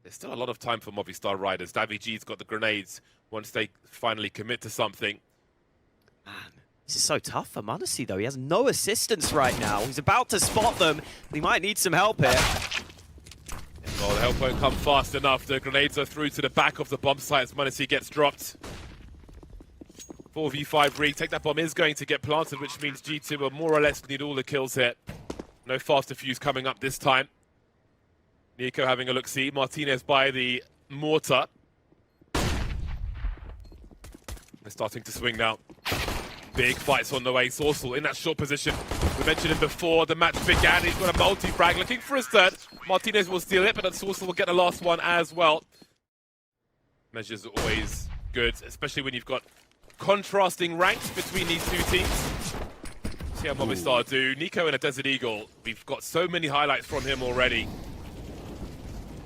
There's still a lot of time for Movistar Riders. daviG's got the grenades once they finally commit to something. Man, this is so tough for m0NESY though. He has no assistance right now. He's about to spot them, but he might need some help here. Well, the help won't come fast enough. The grenades are through to the back of the bomb site as m0NESY gets dropped. 4v5 retake. That bomb is going to get planted, which means G2 will more or less need all the kills here. No faster fuse coming up this time. NiKo having a look-see. Martinez by the mortar. They're starting to swing now. Big fights on the way. Sourcel in that short position. We mentioned him before the match began. He's got a multi-frag looking for his third. Martinez will steal it, but then Sourcel will get the last one as well. Measures are always good, especially when you've got contrasting ranks between these two teams. See how Movistar do. NiKo in a Desert Eagle. We've got so many highlights from him already.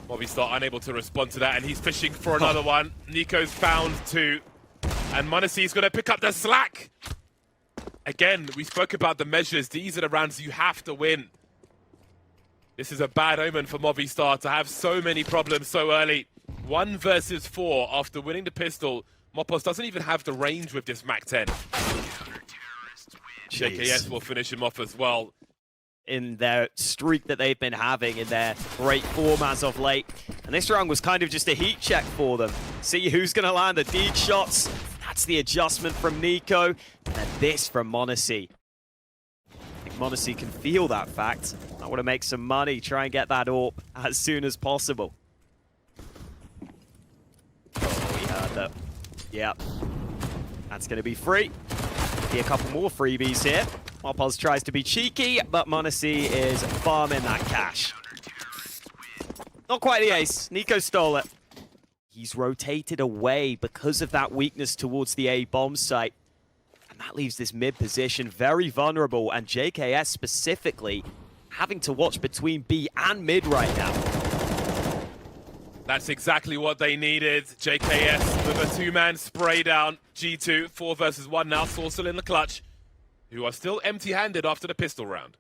Movistar unable to respond to that, and he's fishing for another one. NiKo's found two, and m0NESY's going to pick up the slack. Again, we spoke about the measures. These are the rounds you have to win. This is a bad omen for Movistar to have so many problems so early. 1 versus 4 after winning the pistol. Mopos doesn't even have the range with this MAC-10. JKS will finish him off as well. In their streak that they've been having, in their great form as of late. And this round was kind of just a heat check for them. See who's going to land the deed shots. That's the adjustment from NiKo. And then this from m0NESY. I think m0NESY can feel that fact. I want to make some money, try and get that AWP as soon as possible. Oh, we heard that. Yep. That's going to be free. Be a couple more freebies here. Mopos tries to be cheeky, but m0NESY is farming that cash. Not quite the ace. NiKo stole it. He's rotated away because of that weakness towards the A bomb site. And that leaves this mid position very vulnerable, and JKS specifically having to watch between B and mid right now. That's exactly what they needed. JKS with a two-man spray down. G2, 4 versus 1 now. Sourcel in the clutch, who are still empty-handed after the pistol round.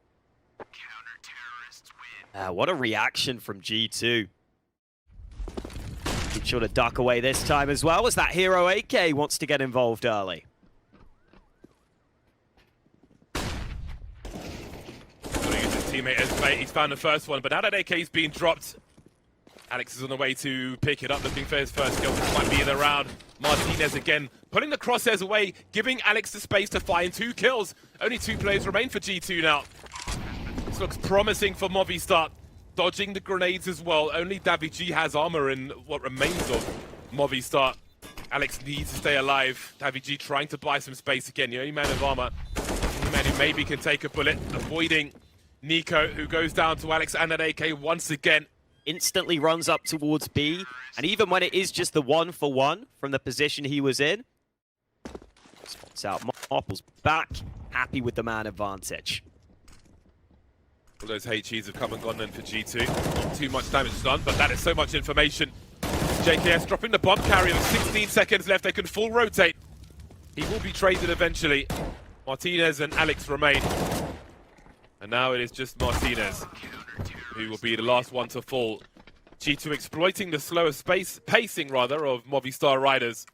What a reaction from G2. Be sure to duck away this time as well, as that hero AK wants to get involved early. Gonna use his teammate as bait. He's found the first one, but now that AK's been dropped, Alex is on the way to pick it up, looking for his first kill. This might be the round. Martinez again, putting the crosshairs away, giving Alex the space to find 2 kills. Only 2 players remain for G2 now. This looks promising for Movistar. Dodging the grenades as well. Only daviG has armor in what remains of Movistar. Alex needs to stay alive. daviG trying to buy some space again. The only man of armor. The only man who maybe can take a bullet. Avoiding NiKo, who goes down to Alex and that AK once again. Instantly runs up towards B, and even when it is just the 1-for-1 from the position he was in, spots out Mopple's back, happy with the man advantage. All those HEs have come and gone then for G2. Not too much damage done, but that is so much information. JKS dropping the bomb carrier with 16 seconds left. They can full rotate. He will be traded eventually. Martinez and Alex remain. And now it is just Martinez who will be the last one to fall. G2 exploiting the slower pacing of Movistar Riders.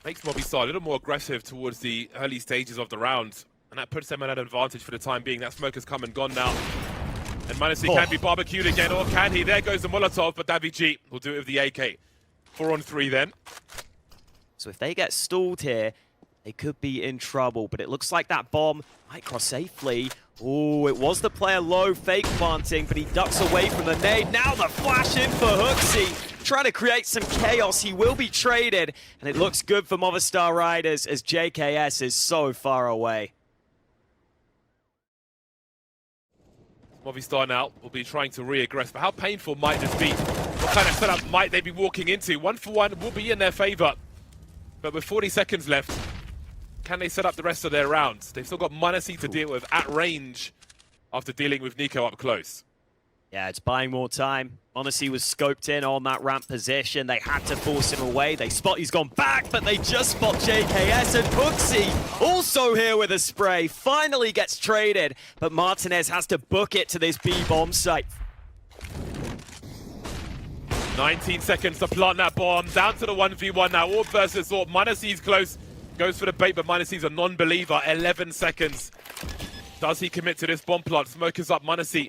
Makes Movistar a little more aggressive towards the early stages of the round. And that puts them at an advantage for the time being. That smoke has come and gone now. And m0NESY can be barbecued again, or can he? There goes the Molotov, but daviG will do it with the AK. 4 on 3 then. So if they get stalled here, they could be in trouble, but it looks like that bomb might cross safely. Oh, it was the player low, fake planting, but he ducks away from the nade. Now the flash in for HooXi, trying to create some chaos. He will be traded, and it looks good for Movistar Riders as JKS is so far away. Movistar now will be trying to re-aggress, but how painful might this be? What kind of setup might they be walking into? 1-for-1 will be in their favor, but with 40 seconds left, can they set up the rest of their rounds? They've still got m0NESY to deal with at range after dealing with NiKo up close. Yeah, it's buying more time. m0NESY was scoped in on that ramp position. They had to force him away. They spot he's gone back, but they just spot JKS, and HooXi also here with a spray. Finally gets traded, but Martinez has to book it to this B bomb site. 19 seconds to plant that bomb. Down to the 1v1 now. Orb versus Orb. m0NESY's close. Goes for the bait, but m0NESY's a non-believer. 11 seconds. Does he commit to this bomb plant? Smoke is up. m0NESY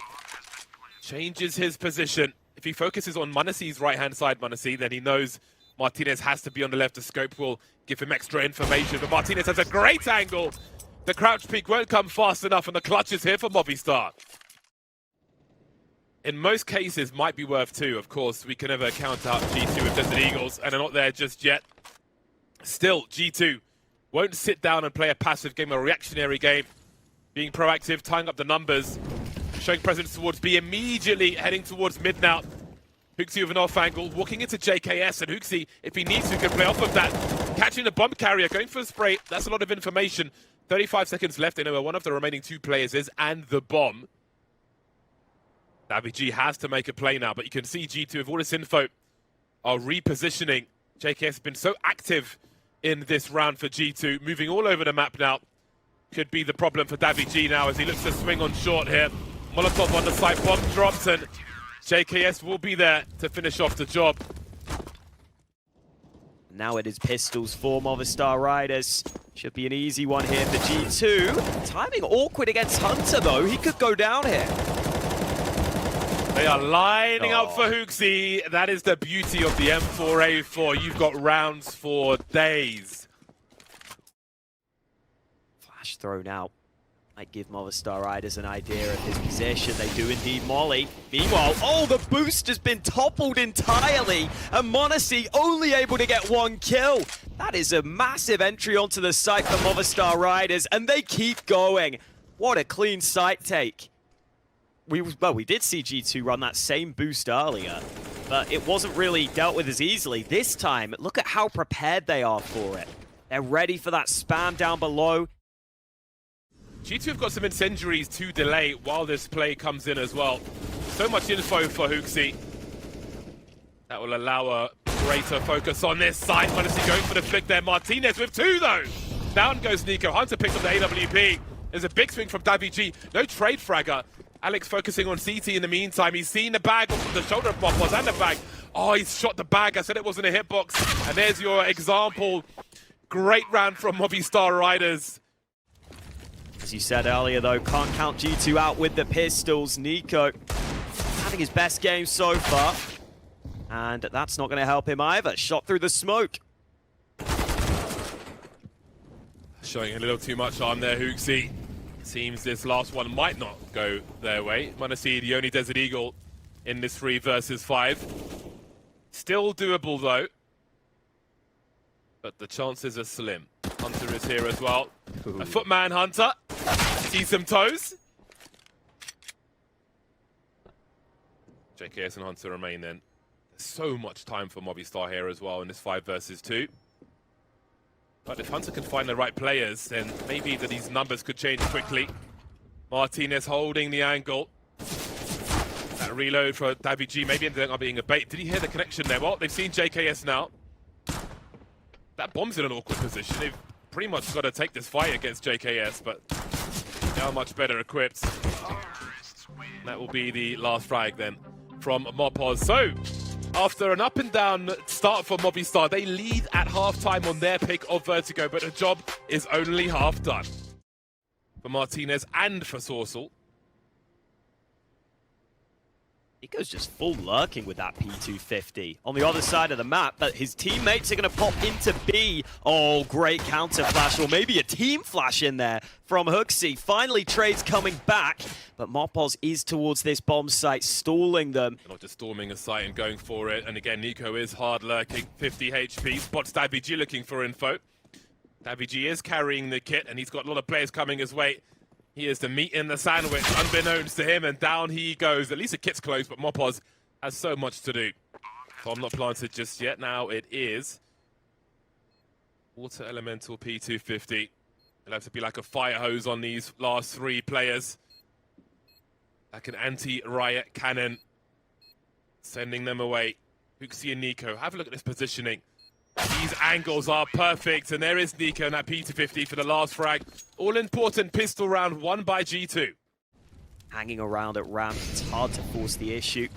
changes his position. If he focuses on m0NESY's right-hand side, m0NESY, then he knows Martinez has to be on the left. The scope will give him extra information. But Martinez has a great angle. The crouch peek won't come fast enough, and the clutch is here for Movistar. In most cases, might be worth 2. Of course, we can never count out G2 with Desert Eagles, and they're not there just yet. Still, G2 won't sit down and play a passive game, a reactionary game. Being proactive, tying up the numbers, showing presence towards B, immediately heading towards mid now. HooXi with an off angle, walking into JKS, and HooXi, if he needs to, can play off of that. Catching the bomb carrier, going for a spray. That's a lot of information. 35 seconds left. They know where one of the remaining 2 players is, and the bomb. daviG has to make a play now, but you can see G2 with all this info are repositioning. JKS has been so active in this round for G2, moving all over the map now. Could be the problem for daviG now as he looks to swing on short here. Molotov on the side, bomb drops, and JKS will be there to finish off the job. Now it is pistols for Movistar Riders. Should be an easy one here for G2. Timing awkward against Hunter though, he could go down here. They are lining up for HooXi. That is the beauty of the M4A4. You've got rounds for days. Flash thrown out. Might give Movistar Riders an idea of his position. They do indeed molly. Meanwhile, the boost has been toppled entirely, and m0NESY only able to get 1 kill. That is a massive entry onto the site for Movistar Riders, and they keep going. What a clean site take. We did see G2 run that same boost earlier, but it wasn't really dealt with as easily. This time, look at how prepared they are for it. They're ready for that spam down below. G2 have got some incendiaries to delay while this play comes in as well. So much info for HooXi. That will allow a greater focus on this side. m0NESY going for the flick there. Martinez with 2 though. Down goes Nico. Hunter picks up the AWP. There's a big swing from daviG. No trade fragger. Alex focusing on CT in the meantime. He's seen the bag off the shoulder of Mopoz and the bag. He's shot the bag. I said it wasn't a hitbox. And there's your example. Great round from Movistar Riders. As you said earlier, though, can't count G2 out with the pistols. Nico having his best game so far. And that's not going to help him either. Shot through the smoke. Showing a little too much arm there, HooXi. Seems this last one might not go their way. m0NESY, the only Desert Eagle in this 3 versus 5. Still doable, though. But the chances are slim. Hunter is here as well. A footman Hunter. See some toes. JKS and Hunter remain then. There's so much time for Movistar here as well in this 5 versus 2. But if Hunter can find the right players, then maybe these numbers could change quickly. Martinez holding the angle. That reload for daviG maybe ended up being a bait. Did he hear the connection there? Well, they've seen JKS now. That bomb's in an awkward position. They've pretty much got to take this fight against JKS, but they are much better equipped. That will be the last frag then from Mopoz. So, after an up and down start for Movistar, they lead at halftime on their pick of Vertigo, but the job is only half done for Martinez and for Sorsal. Nico's just full lurking with that P250 on the other side of the map, but his teammates are going to pop into B. Great counter flash, or maybe a team flash in there from HooXi. Finally, trades coming back, but Mopoz is towards this bomb site, stalling them. Not just storming a site and going for it, and again, Nico is hard lurking, 50 HP, spots daviG looking for info. daviG is carrying the kit, and he's got a lot of players coming his way. He is the meat in the sandwich, unbeknownst to him, and down he goes. At least the kit's close, but Mopoz has so much to do. So I'm not planted just yet. Now it is Water Elemental P250. It'll have to be like a fire hose on these last 3 players. Like an anti-riot cannon. Sending them away. HooXi and Nico, have a look at this positioning. These angles are perfect, and there is Nico and that P250 for the last frag. All-important pistol round won by G2. Hanging around at ramp, it's hard to force the issue.